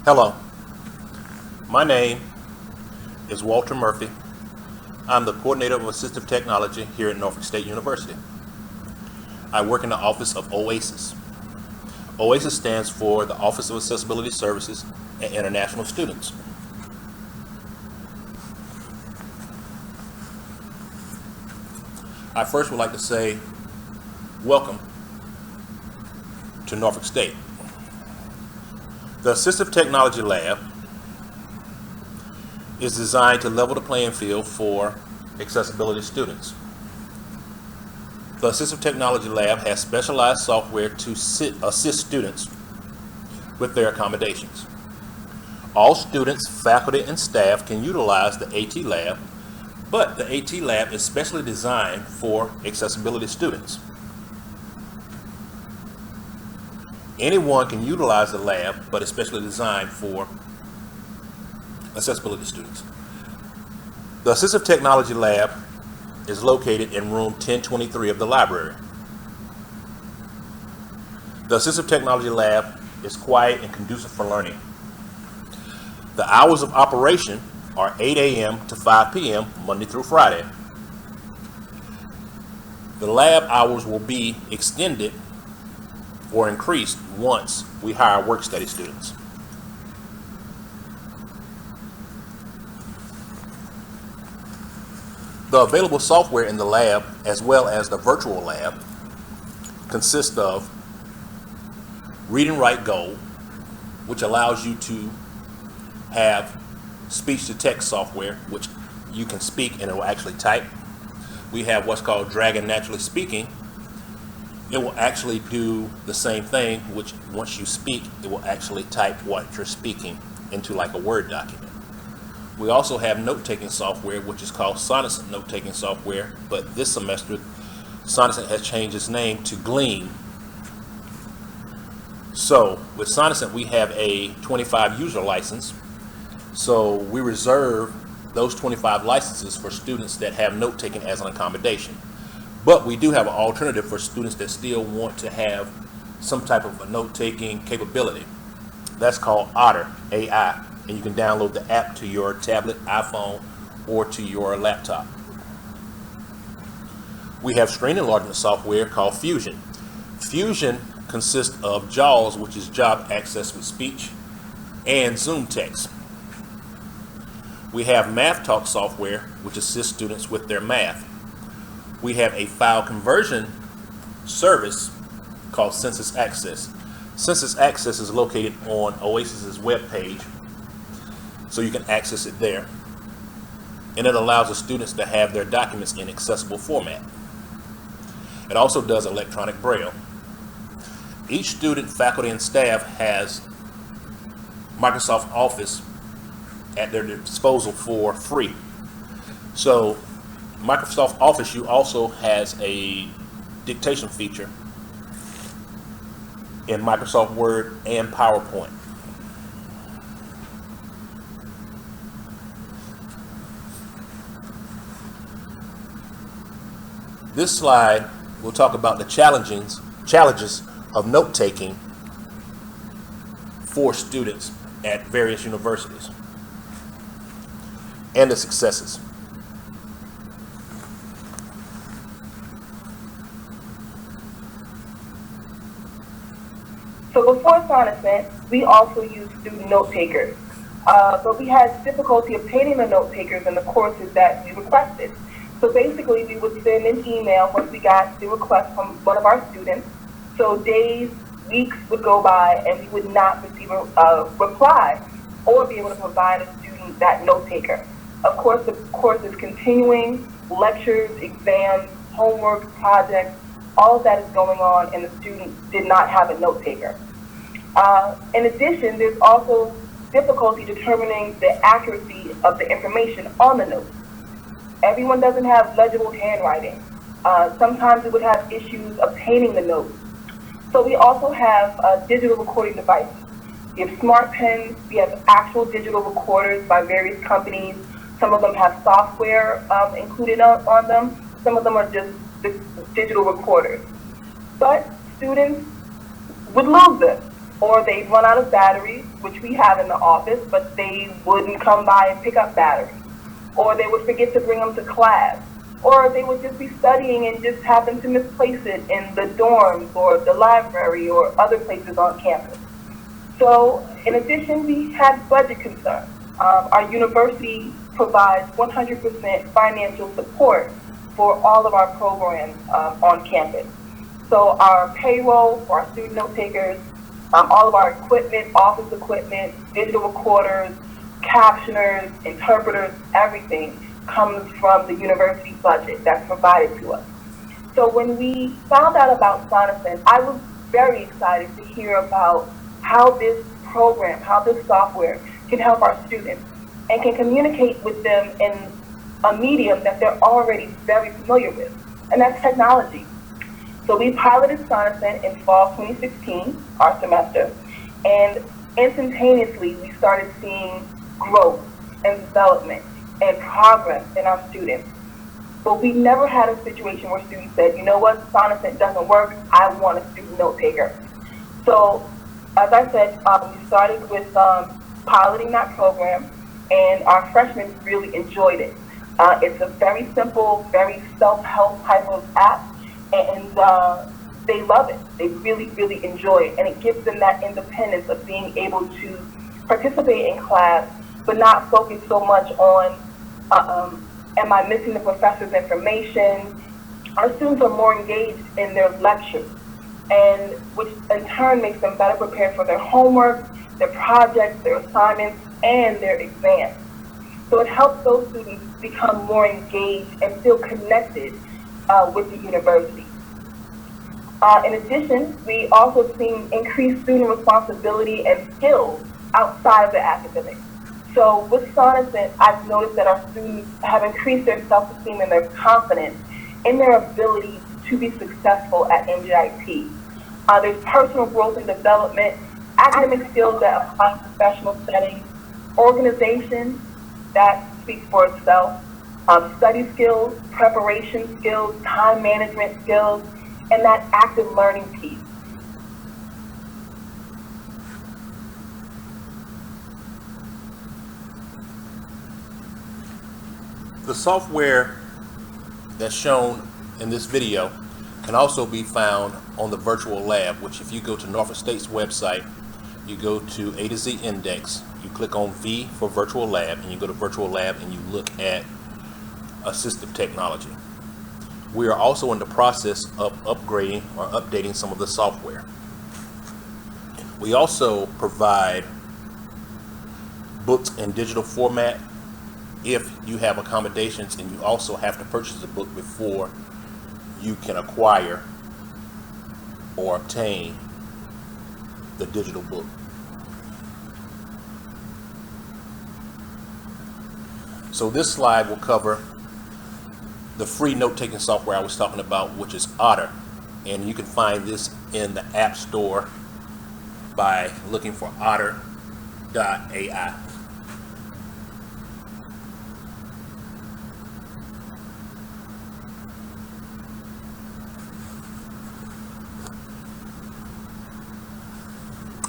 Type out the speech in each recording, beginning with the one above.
Hello, my name is Walter Murphy. I'm the coordinator of Assistive Technology here at Norfolk State University. I work in the office of OASIS. OASIS stands for the Office of Accessibility Services and International Students. I first would like to say welcome to Norfolk State. The Assistive Technology Lab is designed to level the playing field for accessibility students. The Assistive Technology Lab has specialized software to assist students with their accommodations. All students, faculty, and staff can utilize the AT Lab, but the AT Lab is specially designed for accessibility students. Anyone can utilize the lab, but it's specially designed for accessibility students. The Assistive Technology Lab is located in room 1023 of the library. The Assistive Technology Lab is quiet and conducive for learning. The hours of operation are 8 a.m. to 5 p.m. Monday through Friday. The lab hours will be extended or increased once we hire work study students. The available software in the lab, as well as the virtual lab, consists of Read and Write Go, which allows you to have speech-to-text software, which you can speak and it will actually type. We have what's called Dragon Naturally Speaking. It will actually do the same thing, which once you speak, it will actually type what you're speaking into like a Word document. We also have note-taking software, which is called Sonocent note-taking software, but this semester, Sonocent has changed its name to Gleam. So with Sonocent, we have a 25 user license. So we reserve those 25 licenses for students that have note-taking as an accommodation. But we do have an alternative for students that still want to have some type of a note-taking capability. That's called Otter, AI, and you can download the app to your tablet, iPhone, or to your laptop. We have screen enlargement software called Fusion. Fusion consists of JAWS, which is Job Access with Speech, and Zoom Text. We have Math Talk software, which assists students with their math. We have a file conversion service called Census Access. Census Access is located on OASIS's webpage, so you can access it there. And it allows the students to have their documents in accessible format. It also does electronic braille. Each student, faculty, and staff has Microsoft Office at their disposal for free. So Microsoft Office also has a dictation feature in Microsoft Word and PowerPoint. This slide will talk about the challenges of note-taking for students at various universities and the successes. So before Sonocent, we also used student note takers, but we had difficulty obtaining the note takers in the courses that we requested. So basically, we would send an email once we got the request from one of our students. So days, weeks would go by, and we would not receive a reply or be able to provide a student that note taker. Of course, the course is continuing, lectures, exams, homework, projects, all of that is going on, and the student did not have a note taker. In addition, there's also difficulty determining the accuracy of the information on the notes. Everyone doesn't have legible handwriting. Sometimes we would have issues obtaining the notes. So we also have digital recording devices. We have smart pens, we have actual digital recorders by various companies. Some of them have software included on them. Some of them are just digital recorders. But students would lose them, or they'd run out of batteries, which we have in the office, but they wouldn't come by and pick up batteries, or they would forget to bring them to class, or they would just be studying and just happen to misplace it in the dorms or the library or other places on campus. So in addition, we had budget concerns. Our university provides 100% financial support for all of our programs on campus. So our payroll for our student note takers, all of our equipment, office equipment, digital recorders, captioners, interpreters, everything comes from the university budget that's provided to us. So when we found out about Sonocent, I was very excited to hear about how this program, how this software can help our students and can communicate with them in a medium that they're already very familiar with, and that's technology. So we piloted Sonocent in fall 2016, our semester, and instantaneously we started seeing growth and development and progress in our students. But we never had a situation where students said, you know what, Sonocent doesn't work, I want a student note taker. So as I said, we started with piloting that program, and our freshmen really enjoyed it. It's a very simple, very self-help type of app, and they love it. They really, really enjoy it, and it gives them that independence of being able to participate in class, but not focus so much on, am I missing the professor's information? Our students are more engaged in their lectures, and which in turn makes them better prepared for their homework, their projects, their assignments, and their exams. So it helps those students become more engaged and feel connected with the university. In addition, we also seen increased student responsibility and skills outside of the academics. So with Sonocent, I've noticed that our students have increased their self-esteem and their confidence in their ability to be successful at NJIT. There's personal growth and development, academic skills that apply in professional settings, organization that speaks for itself, study skills, preparation skills, time management skills, and that active learning piece. The software that's shown in this video can also be found on the virtual lab, which if you go to Norfolk State's website, you go to A to Z index, you click on V for virtual lab, and you go to virtual lab and you look at assistive technology. We are also in the process of upgrading or updating some of the software. We also provide books in digital format if you have accommodations, and you also have to purchase the book before you can acquire or obtain the digital book. So this slide will cover the free note-taking software I was talking about, which is Otter, and you can find this in the App Store by looking for otter.ai.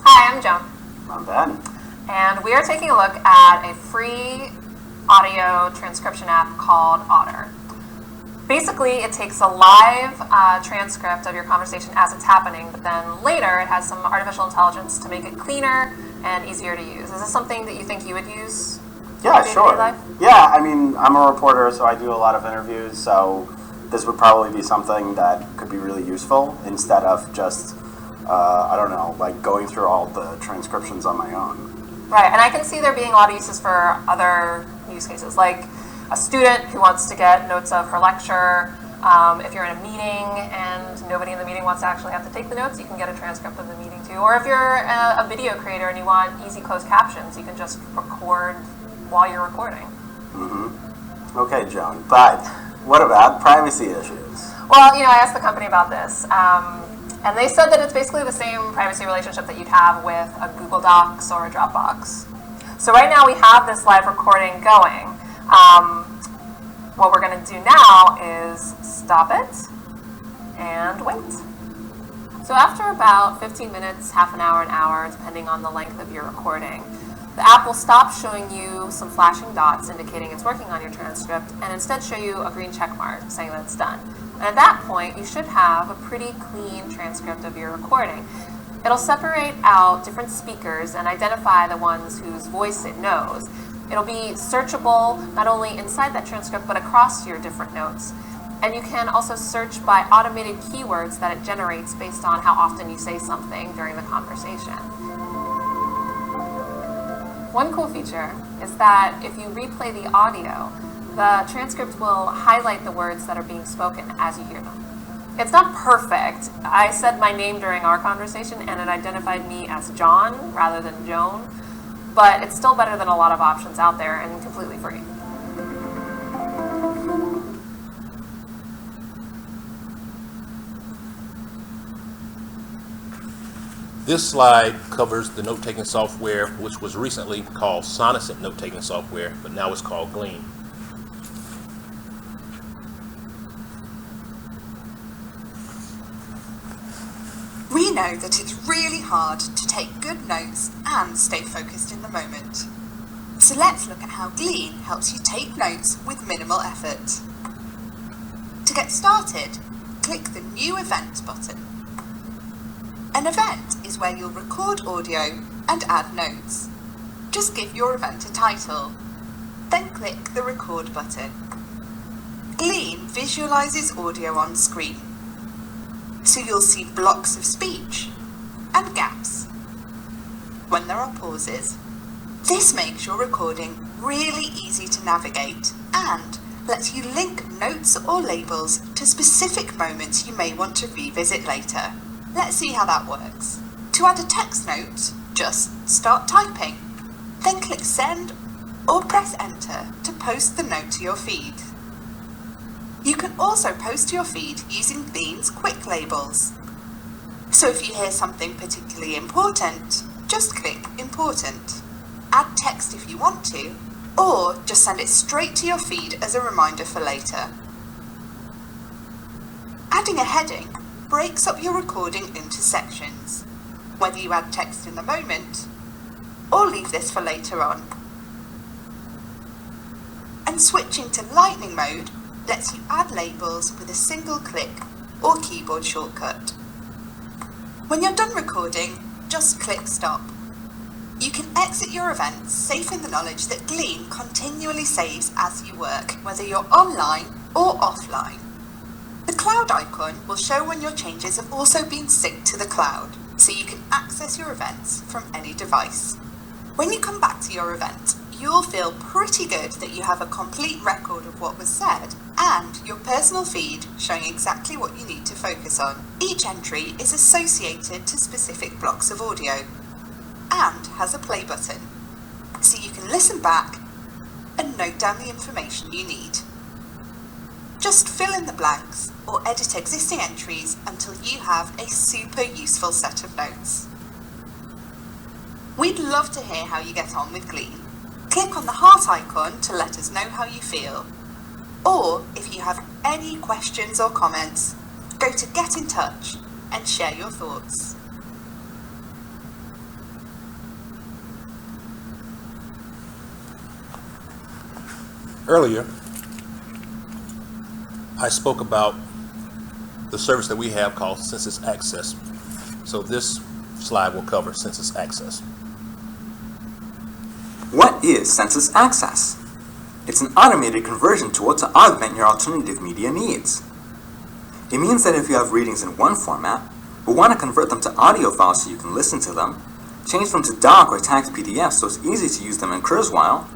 Hi, I'm Joan. I'm Ben. And we are taking a look at a free audio transcription app called Otter. Basically, it takes a live transcript of your conversation as it's happening, but then later it has some artificial intelligence to make it cleaner and easier to use. Is this something that you think you would use? Yeah, in sure. day-to-day life? Yeah, I mean, I'm a reporter, so I do a lot of interviews, so this would probably be something that could be really useful instead of just, I don't know, like going through all the transcriptions on my own. Right, and I can see there being a lot of uses for other use cases, like a student who wants to get notes of her lecture. If you're in a meeting and nobody in the meeting wants to actually have to take the notes, you can get a transcript of the meeting too. Or if you're a video creator and you want easy closed captions, you can just record while you're recording. Mm-hmm. Okay, Joan, but what about privacy issues? Well, I asked the company about this, and they said that it's basically the same privacy relationship that you'd have with a Google Docs or a Dropbox. So right now we have this live recording going. What we're going to do now is stop it and wait. So after about 15 minutes, half an hour, depending on the length of your recording, the app will stop showing you some flashing dots indicating it's working on your transcript and instead show you a green check mark saying that it's done. And at that point, you should have a pretty clean transcript of your recording. It'll separate out different speakers and identify the ones whose voice it knows. It'll be searchable not only inside that transcript but across your different notes. And you can also search by automated keywords that it generates based on how often you say something during the conversation. One cool feature is that if you replay the audio, the transcript will highlight the words that are being spoken as you hear them. It's not perfect. I said my name during our conversation and it identified me as John rather than Joan, but it's still better than a lot of options out there and completely free. This slide covers the note-taking software, which was recently called Sonocent note-taking software, but now it's called Glean. We know that it's really hard to take good notes and stay focused in the moment. So let's look at how Glean helps you take notes with minimal effort. To get started, click the New Event button. An event is where you'll record audio and add notes. Just give your event a title, then click the Record button. Glean visualizes audio on screen, so you'll see blocks of speech and gaps. When there are pauses, this makes your recording really easy to navigate and lets you link notes or labels to specific moments you may want to revisit later. Let's see how that works. To add a text note, just start typing, then click Send or press Enter to post the note to your feed. You can also post to your feed using Glean's quick labels. So if you hear something particularly important, just click Important. Add text if you want to, or just send it straight to your feed as a reminder for later. Adding a heading breaks up your recording into sections, whether you add text in the moment or leave this for later on. And switching to lightning mode lets you add labels with a single click or keyboard shortcut. When you're done recording, just click Stop. You can exit your event safe in the knowledge that Glean continually saves as you work, whether you're online or offline. The cloud icon will show when your changes have also been synced to the cloud, so you can access your events from any device. When you come back to your event, you'll feel pretty good that you have a complete record of what was said and your personal feed showing exactly what you need to focus on. Each entry is associated to specific blocks of audio and has a play button, so you can listen back and note down the information you need. Just fill in the blanks or edit existing entries until you have a super useful set of notes. We'd love to hear how you get on with Glean. Click on the heart icon to let us know how you feel. Or if you have any questions or comments, go to Get in Touch and share your thoughts. Earlier, I spoke about the service that we have called Census Access. So this slide will cover Census Access. What is Census Access? It's an automated conversion tool to augment your alternative media needs. It means that if you have readings in one format, but want to convert them to audio files so you can listen to them, change them to doc or tagged PDFs so it's easy to use them in Kurzweil,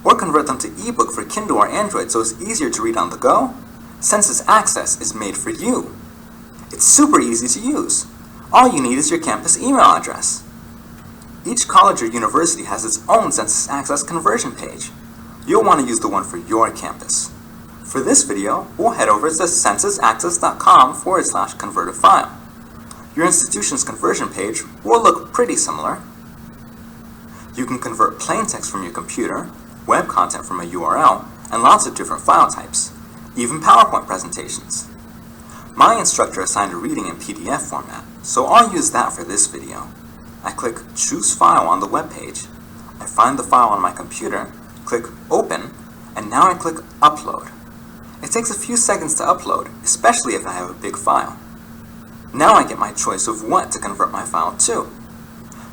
or convert them to ebook for Kindle or Android so it's easier to read on the go, Census Access is made for you. It's super easy to use. All you need is your campus email address. Each college or university has its own Census Access conversion page. You'll want to use the one for your campus. For this video, we'll head over to censusaccess.com/convert a file. Your institution's conversion page will look pretty similar. You can convert plain text from your computer, web content from a URL, and lots of different file types, even PowerPoint presentations. My instructor assigned a reading in PDF format, so I'll use that for this video. I click Choose File on the web page. I find the file on my computer, click Open, and now I click Upload. It takes a few seconds to upload, especially if I have a big file. Now I get my choice of what to convert my file to.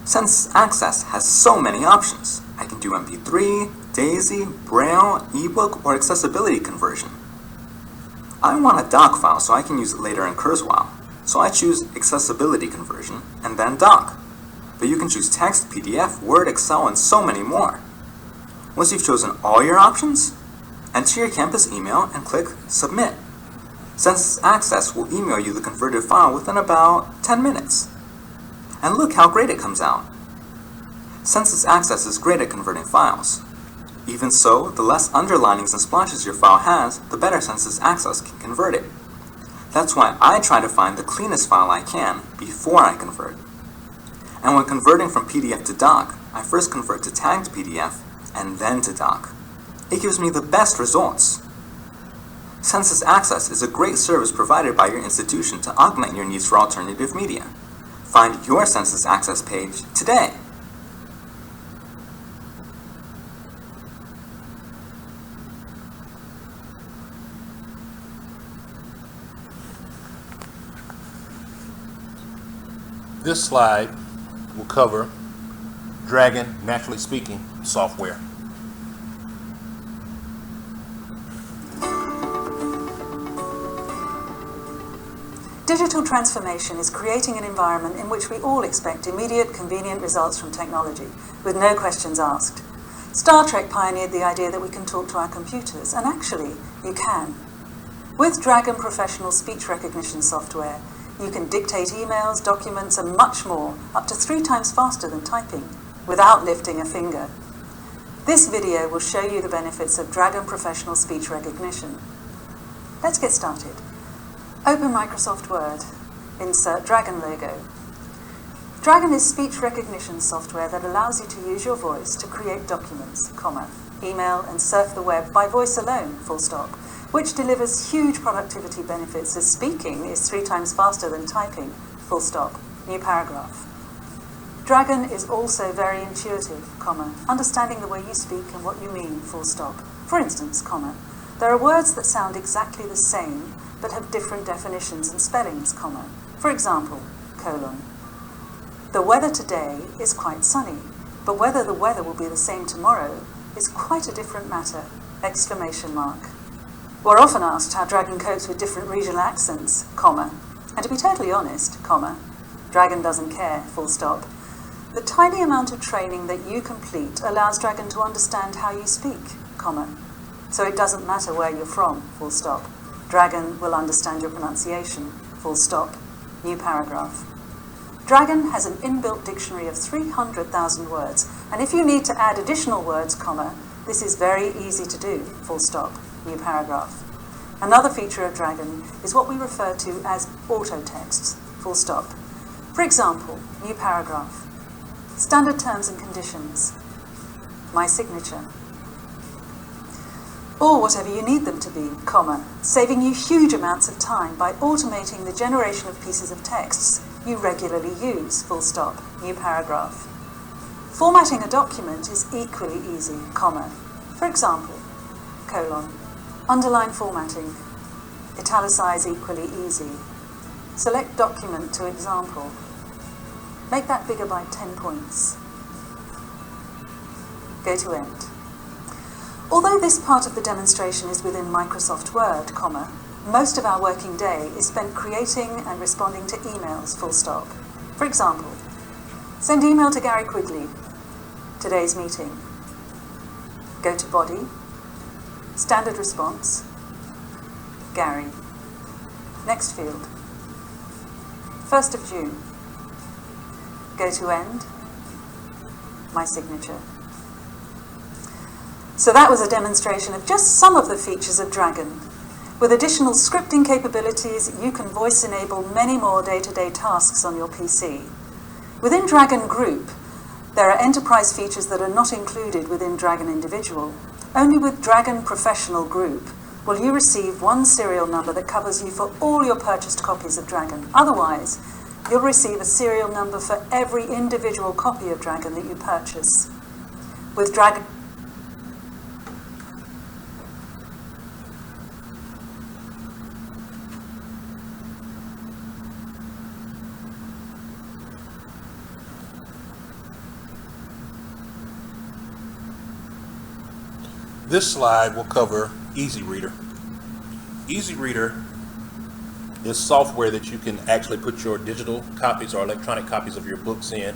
Census Access has so many options. I can do MP3, DAISY, Braille, ebook, or accessibility conversion. I want a doc file so I can use it later in Kurzweil, so I choose accessibility conversion and then doc. But you can choose text, PDF, Word, Excel, and so many more. Once you've chosen all your options, enter your campus email and click Submit. Census Access will email you the converted file within about 10 minutes. And look how great it comes out. Census Access is great at converting files. Even so, the less underlinings and splashes your file has, the better Census Access can convert it. That's why I try to find the cleanest file I can before I convert. And when converting from PDF to doc, I first convert to tagged PDF and then to doc. It gives me the best results. Census Access is a great service provided by your institution to augment your needs for alternative media. Find your Census Access page today. This slide will cover Dragon Naturally Speaking software. Digital transformation is creating an environment in which we all expect immediate, convenient results from technology, with no questions asked. Star Trek pioneered the idea that we can talk to our computers, and actually, you can. With Dragon Professional Speech Recognition software, you can dictate emails, documents, and much more, up to 3 times faster than typing, without lifting a finger. This video will show you the benefits of Dragon Professional Speech Recognition. Let's get started. Open Microsoft Word. Insert Dragon logo. Dragon is speech recognition software that allows you to use your voice to create documents, email and surf the web by voice alone, which delivers huge productivity benefits as speaking is 3 times faster than typing, new paragraph. Dragon is also very intuitive, understanding the way you speak and what you mean, For instance, there are words that sound exactly the same but have different definitions and spellings, For example, The weather today is quite sunny, but whether the weather will be the same tomorrow is quite a different matter, We're often asked how Dragon copes with different regional accents, and to be totally honest, Dragon doesn't care, The tiny amount of training that you complete allows Dragon to understand how you speak, so it doesn't matter where you're from, Dragon will understand your pronunciation, new paragraph. Dragon has an inbuilt dictionary of 300,000 words, and if you need to add additional words, this is very easy to do, new paragraph. Another feature of Dragon is what we refer to as auto texts, For example, new paragraph. Standard terms and conditions. My signature. Or whatever you need them to be, saving you huge amounts of time by automating the generation of pieces of texts you regularly use, new paragraph. Formatting a document is equally easy, For example, underline formatting, italicize equally easy. Select document to example. Make that bigger by 10 points. Go to end. Although this part of the demonstration is within Microsoft Word, most of our working day is spent creating and responding to emails, For example, send email to Gary Quigley, today's meeting. Go to body, standard response, Gary. Next field, 1st of June. Go to end, my signature. So that was a demonstration of just some of the features of Dragon. With additional scripting capabilities, you can voice enable many more day-to-day tasks on your PC. Within Dragon Group, there are enterprise features that are not included within Dragon Individual. Only with Dragon Professional Group will you receive one serial number that covers you for all your purchased copies of Dragon. Otherwise, You'll receive a serial number for every individual copy of Dragon that you purchase. With Dragon... This slide will cover Easy Reader. Easy Reader is software that you can actually put your digital copies or electronic copies of your books in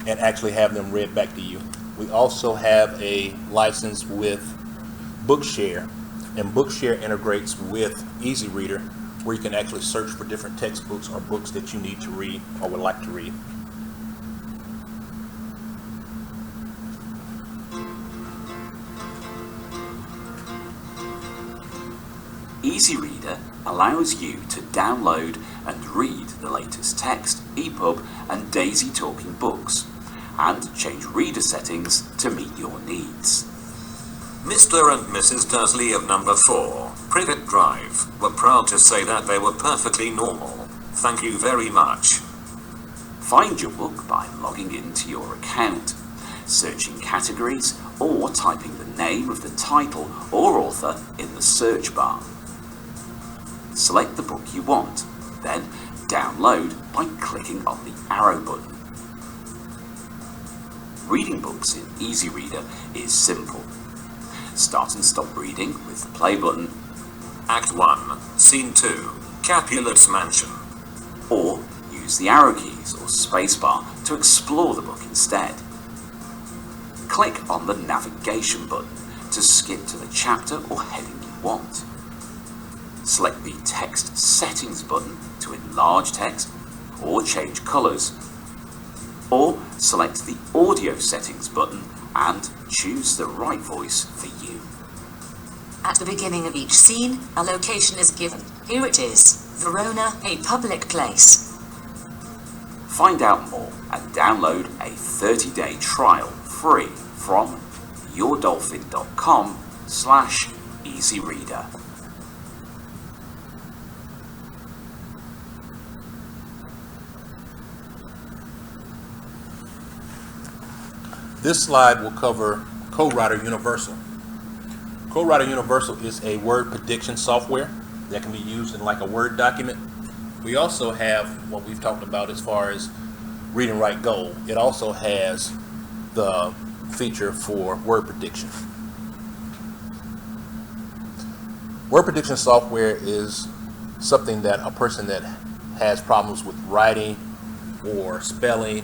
and actually have them read back to you. We also have a license with Bookshare, and Bookshare integrates with Easy Reader, where you can actually search for different textbooks or books that you need to read or would like to read. Easy Reader allows you to download and read the latest text, EPUB and DAISY talking books, and change reader settings to meet your needs. Mr. and Mrs. Dursley of number 4, Privet Drive, were proud to say that they were perfectly normal. Thank you very much. Find your book by logging into your account, searching categories, or typing the name of the title or author in the search bar. Select the book you want, then download by clicking on the arrow button. Reading books in Easy Reader is simple. Start and stop reading with the play button. Act 1, Scene 2, Capulet's Mansion. Or use the arrow keys or spacebar to explore the book instead. Click on the navigation button to skip to the chapter or heading you want. Select the Text Settings button to enlarge text or change colours. Or select the Audio Settings button and choose the right voice for you. At the beginning of each scene, a location is given. Here it is, Verona, a public place. Find out more and download a 30-day trial free from yourdolphin.com/easyreader. This slide will cover Co-Writer Universal. Co-Writer Universal is a word prediction software that can be used in like a Word document. We also have what we've talked about as far as Read and Write Goal. It also has the feature for word prediction. Word prediction software is something that a person that has problems with writing or spelling,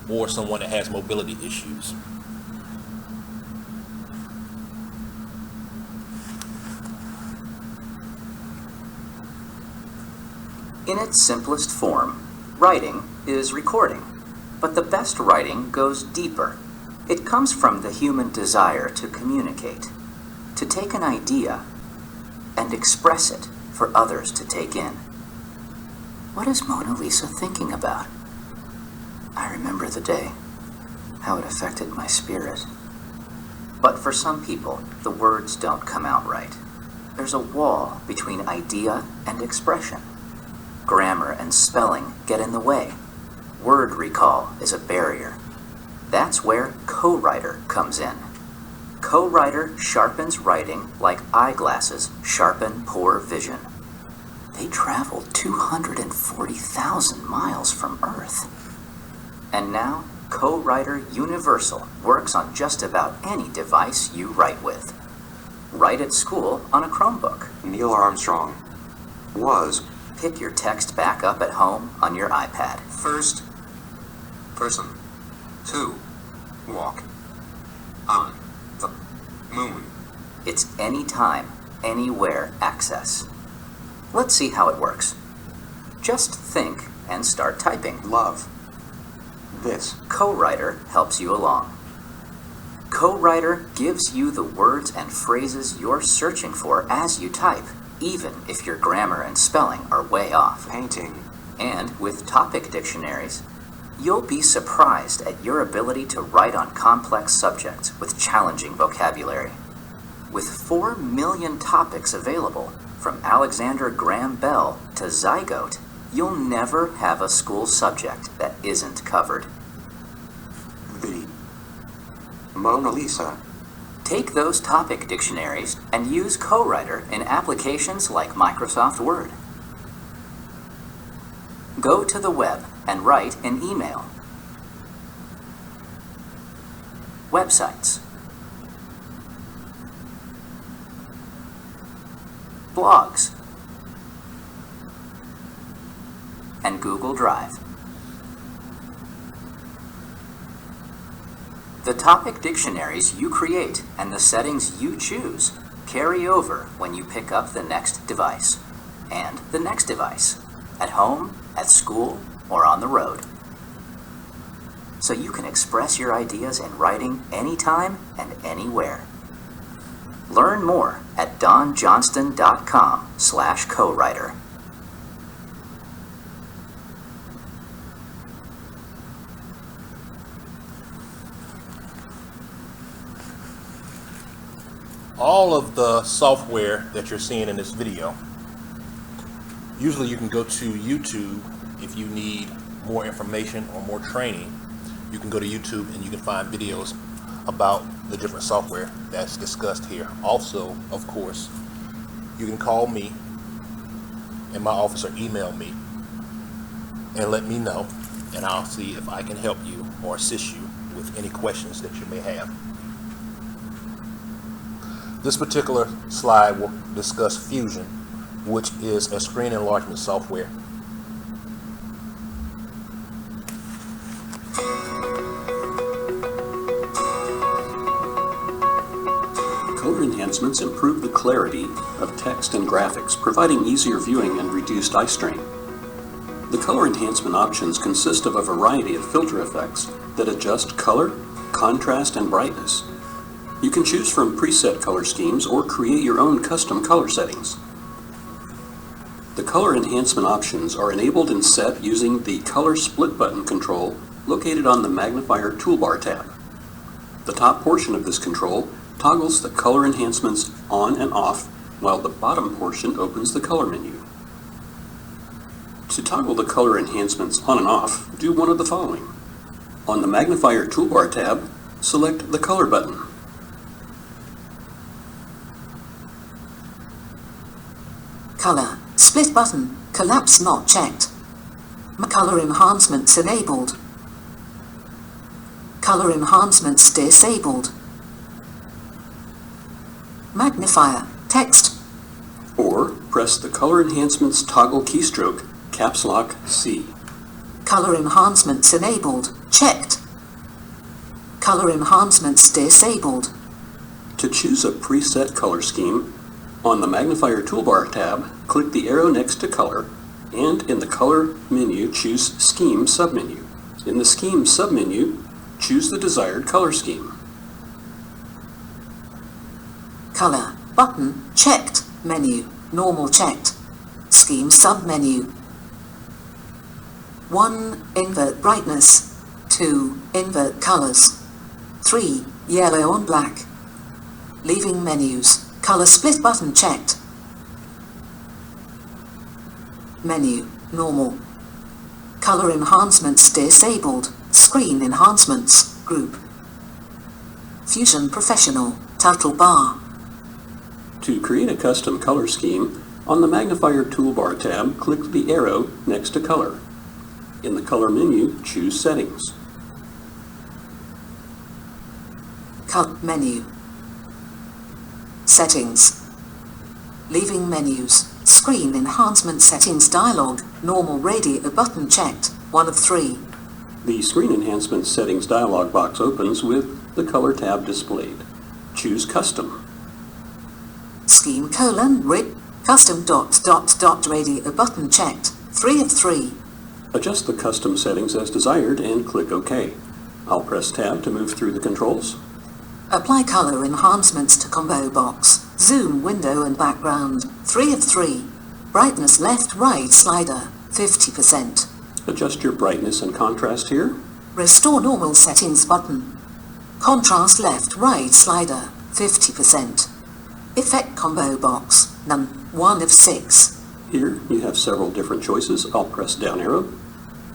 or someone that has mobility issues. In its simplest form, writing is recording, but the best writing goes deeper. It comes from the human desire to communicate, to take an idea and express it for others to take in. What is Mona Lisa thinking about? I remember the day, how it affected my spirit. But for some people, the words don't come out right. There's a wall between idea and expression. Grammar and spelling get in the way. Word recall is a barrier. That's where Co-Writer comes in. Co-Writer sharpens writing like eyeglasses sharpen poor vision. They traveled 240,000 miles from Earth. And now, Co-Writer Universal works on just about any device you write with. Write at school on a Chromebook. Neil Armstrong was. Pick your text back up at home on your iPad. First person to walk on the moon. It's anytime, anywhere access. Let's see how it works. Just think and start typing. Love. This. Co-Writer helps you along. Co-Writer gives you the words and phrases you're searching for as you type, even if your grammar and spelling are way off. Painting. And with topic dictionaries, you'll be surprised at your ability to write on complex subjects with challenging vocabulary. With 4 million topics available, from Alexander Graham Bell to Zygote, You'll never have a school subject that isn't covered. The Mona Lisa. Take those topic dictionaries and use Co-Writer in applications like Microsoft Word. Go to the web and write an email. Websites. Blogs. And Google Drive. The topic dictionaries you create and the settings you choose carry over when you pick up the next device, and the next device, at home, at school, or on the road. So you can express your ideas in writing anytime and anywhere. Learn more at donjohnston.com/co-writer. All of the software that you're seeing in this video, usually you can go to YouTube if you need more information or more training. You can go to YouTube and you can find videos about the different software that's discussed here. Also, of course, you can call me in my office or email me and let me know, and I'll see if I can help you or assist you with any questions that you may have. This particular slide will discuss Fusion, which is a screen enlargement software. Color enhancements improve the clarity of text and graphics, providing easier viewing and reduced eye strain. The color enhancement options consist of a variety of filter effects that adjust color, contrast, and brightness. You can choose from preset color schemes or create your own custom color settings. The color enhancement options are enabled and set using the color split button control located on the magnifier toolbar tab. The top portion of this control toggles the color enhancements on and off, while the bottom portion opens the color menu. To toggle the color enhancements on and off, do one of the following. On the magnifier toolbar tab, select the color button. Color. Split button. Collapse not checked. Color enhancements enabled. Color enhancements disabled. Magnifier. Text. Or press the color enhancements toggle keystroke, caps lock C. Color enhancements enabled. Checked. Color enhancements disabled. To choose a preset color scheme, on the magnifier toolbar tab, click the arrow next to color, and in the color menu, choose scheme submenu. In the scheme submenu, choose the desired color scheme. Color. Button. Checked. Menu. Normal checked. Scheme submenu. 1. Invert brightness. 2. Invert colors. 3. Yellow on black. Leaving menus. Color split button checked. Menu. Normal. Color enhancements disabled. Screen enhancements. Group. Fusion Professional. Title bar. To create a custom color scheme, on the magnifier toolbar tab, click the arrow next to color. In the color menu, choose settings. Color menu. Settings. Leaving menus. Screen enhancement settings dialog. Normal radio button checked. 1 of 3. The screen enhancement settings dialog box opens with the color tab displayed. Choose custom. Scheme : custom ... radio button checked. 3 of 3. Adjust the custom settings as desired and click OK. I'll press tab to move through the controls. Apply color enhancements to combo box. Zoom window and background. 3 of 3. Brightness left right slider. 50%. Adjust your brightness and contrast here. Restore normal settings button. Contrast left right slider. 50%. Effect combo box. None. 1 of 6. Here you have several different choices. I'll press down arrow.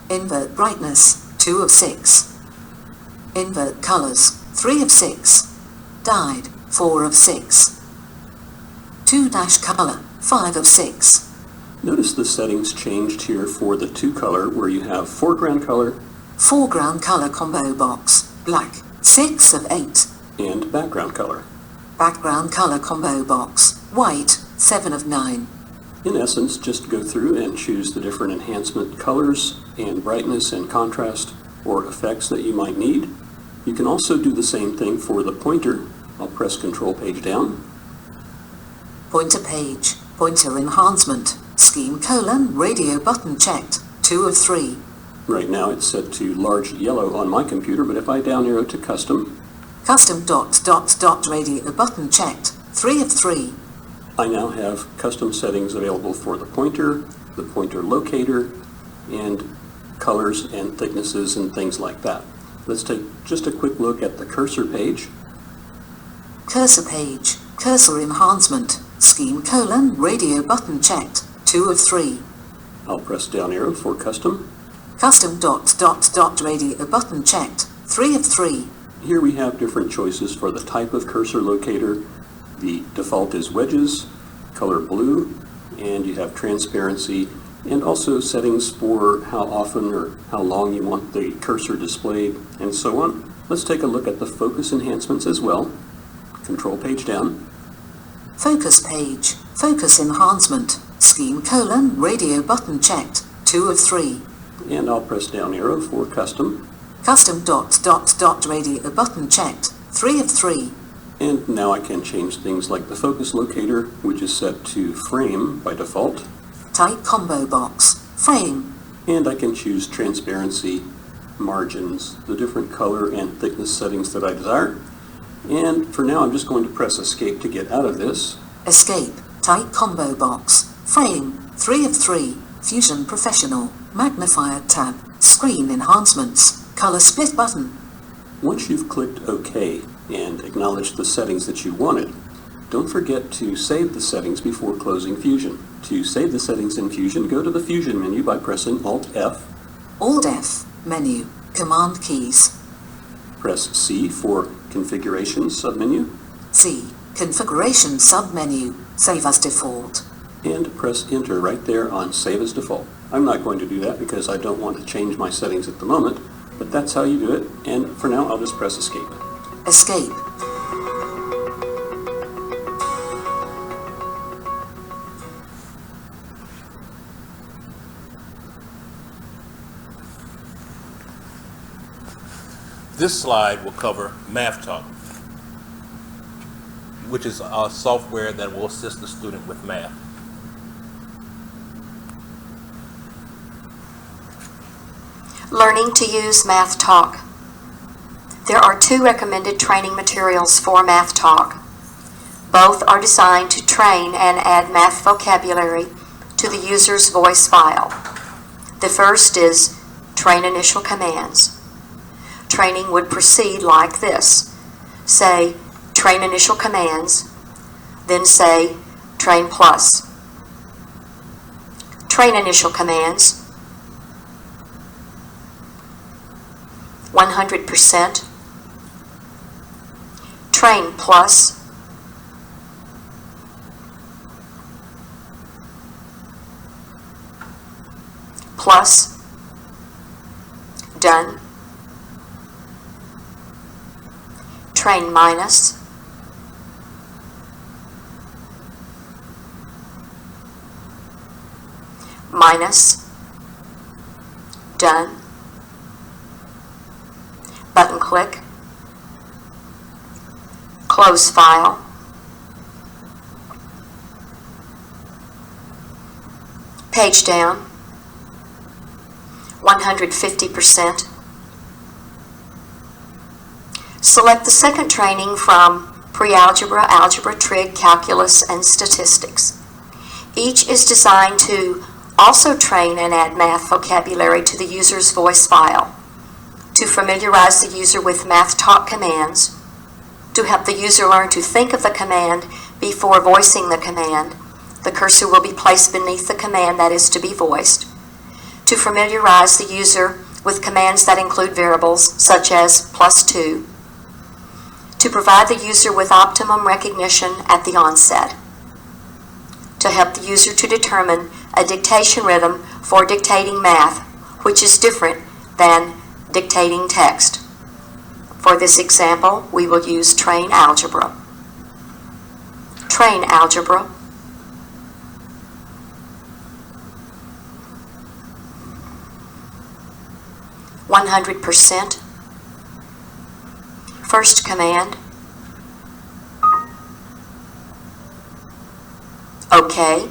Invert brightness, 2 of 6. Invert colors, 3 of 6. Dyed, 4 of 6. 2- color, 5 of 6. Notice the settings changed here for the 2 color, where you have foreground color, Foreground color combo box, black, 6 of 8. and background color. Background color combo box, white, 7 of 9. In essence, just go through and choose the different enhancement colors and brightness and contrast or effects that you might need. You can also do the same thing for the pointer. I'll press Control Page down. Pointer page, pointer enhancement, scheme : radio button checked, 2 of 3. Right now it's set to large yellow on my computer, but if I down arrow to custom, Custom ... radio button checked, 3 of 3. I now have custom settings available for the pointer locator, and colors and thicknesses and things like that. Let's take just a quick look at the cursor page. Cursor page, cursor enhancement, scheme : radio button checked, 2 of 3. I'll press down arrow for custom. Custom ... radio button checked, 3 of 3. Here we have different choices for the type of cursor locator. The default is wedges, color blue, and you have transparency, and also settings for how often or how long you want the cursor displayed, and so on. Let's take a look at the focus enhancements as well. Control Page down. Focus page, focus enhancement, scheme : radio button checked, 2 of 3. And I'll press down arrow for custom. Custom ... radio button checked, 3 of 3. And now I can change things like the focus locator, which is set to frame by default. Type combo box, frame. And I can choose transparency, margins, the different color and thickness settings that I desire. And for now I'm just going to press escape to get out of this. Escape, type combo box, frame, 3 of 3. Fusion Professional, magnifier tab, screen enhancements, color split button. Once you've clicked OK and acknowledged the settings that you wanted, don't forget to save the settings before closing Fusion. To save the settings in Fusion, go to the Fusion menu by pressing Alt-F. Alt-F, menu, command keys. Press C for Configuration submenu. C, Configuration submenu, save as default. And press Enter right there on Save as Default. I'm not going to do that because I don't want to change my settings at the moment, but that's how you do it, and for now I'll just press Escape. Escape. This slide will cover Math Talk, which is our software that will assist the student with math. Learning to use Math Talk. There are 2 recommended training materials for Math Talk. Both are designed to train and add math vocabulary to the user's voice file. The first is Train Initial Commands. Training would proceed like this. Say, Train Initial Commands, then say, Train Plus. Train Initial Commands, 100%, Train Plus, plus, done, Train Minus, minus, done, button click, close file, page down, 150%. Select the second training from Pre-Algebra, Algebra, Trig, Calculus, and Statistics. Each is designed to also train and add math vocabulary to the user's voice file, to familiarize the user with Math Talk commands, to help the user learn to think of the command before voicing the command, The cursor will be placed beneath the command that is to be voiced. To familiarize the user with commands that include variables such as +2. To provide the user with optimum recognition at the onset. To help the user to determine a dictation rhythm for dictating math, which is different than dictating text. For this example, we will use train algebra. Train algebra. %. First command. OK.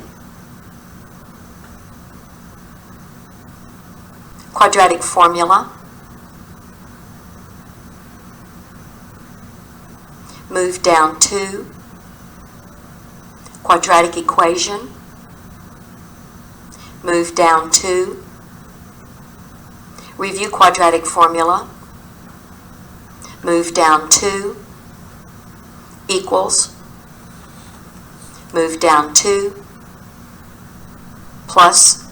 Quadratic formula. Move down 2. Quadratic equation. Move down 2. Review quadratic formula. Move down 2. Equals. Move down 2. Plus.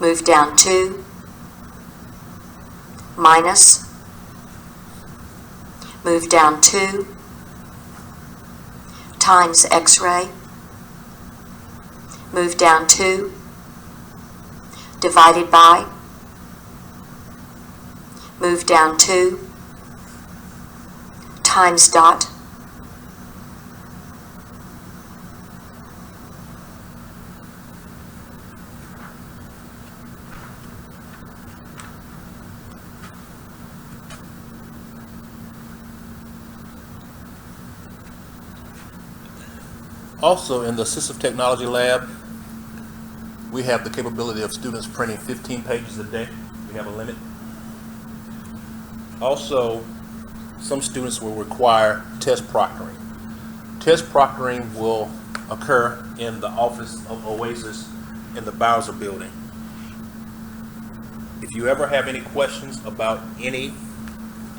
Move down 2. Minus. Move down 2. Times X-ray. Move down 2. Divided by. Move down 2. Times dot. Also, in the Assistive Technology Lab, we have the capability of students printing 15 pages a day. We have a limit. Also, some students will require test proctoring. Test proctoring will occur in the office of Oasis in the Bowser building. If you ever have any questions about any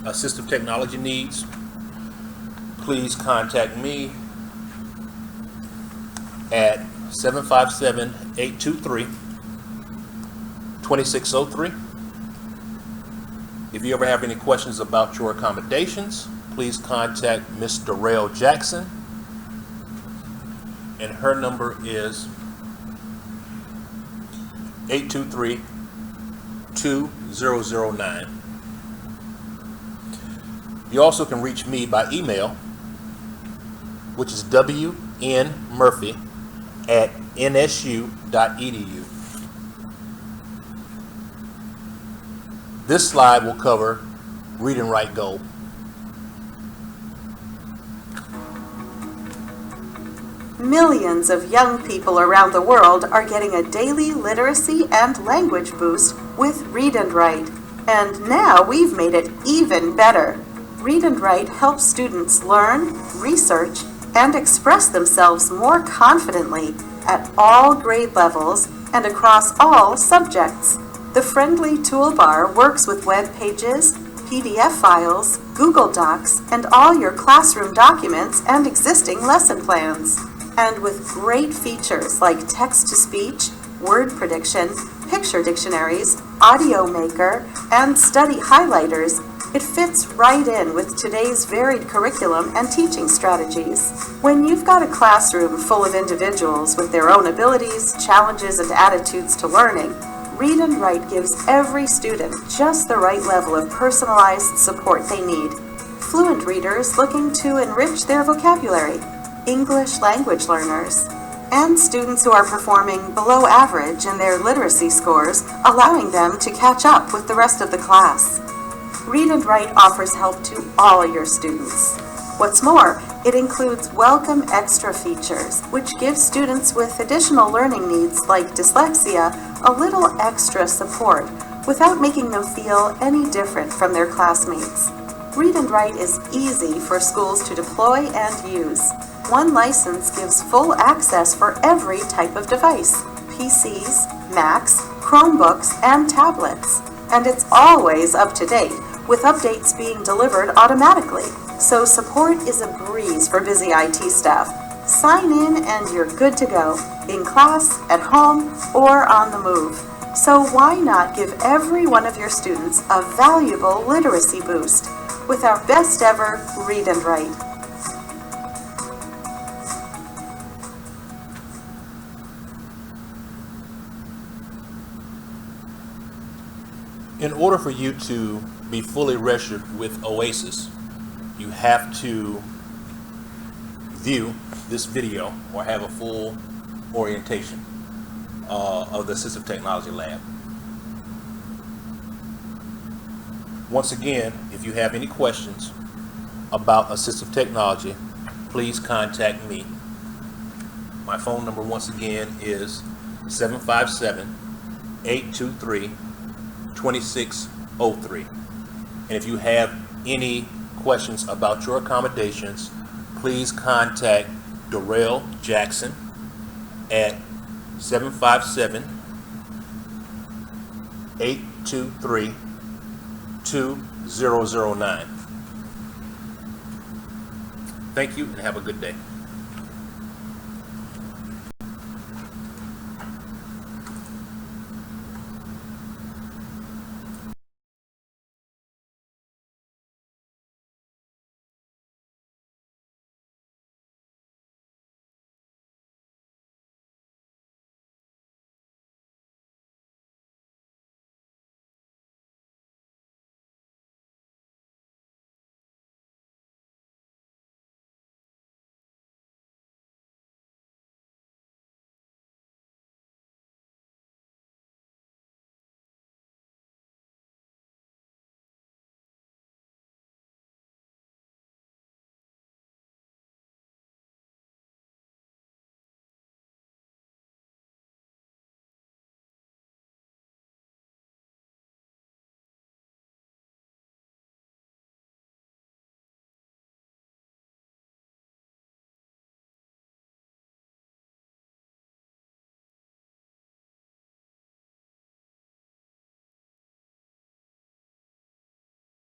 assistive technology needs, please contact me at 757-823-2603. If you ever have any questions about your accommodations, please contact Ms. Darrell Jackson, and her number is 823-2009. You also can reach me by email, which is wnmurphy@nsu.edu. This slide will cover Read and Write Goal. Millions of young people around the world are getting a daily literacy and language boost with Read and Write. And now we've made it even better. Read and Write helps students learn, research, and express themselves more confidently at all grade levels and across all subjects. The friendly toolbar works with web pages, PDF files, Google Docs, and all your classroom documents and existing lesson plans. And with great features like text-to-speech, word prediction, picture dictionaries, audio maker, and study highlighters, it fits right in with today's varied curriculum and teaching strategies. When you've got a classroom full of individuals with their own abilities, challenges, and attitudes to learning, Read and Write gives every student just the right level of personalized support they need. Fluent readers looking to enrich their vocabulary, English language learners, and students who are performing below average in their literacy scores, allowing them to catch up with the rest of the class. Read and Write offers help to all your students. What's more, it includes welcome extra features, which give students with additional learning needs like dyslexia a little extra support without making them feel any different from their classmates. Read and Write is easy for schools to deploy and use. One license gives full access for every type of device: PCs, Macs, Chromebooks, and tablets. And it's always up to date, with updates being delivered automatically, so support is a breeze for busy IT staff. Sign in and you're good to go, in class, at home, or on the move. So why not give every one of your students a valuable literacy boost with our best ever Read and Write. In order for you to be fully registered with Oasis, you have to view this video or have a full orientation of the Assistive Technology Lab. Once again, if you have any questions about assistive technology, please contact me. My phone number once again is 757-823-2603. And if you have any questions about your accommodations, please contact Darrell Jackson at 757-823-2009. Thank you and have a good day.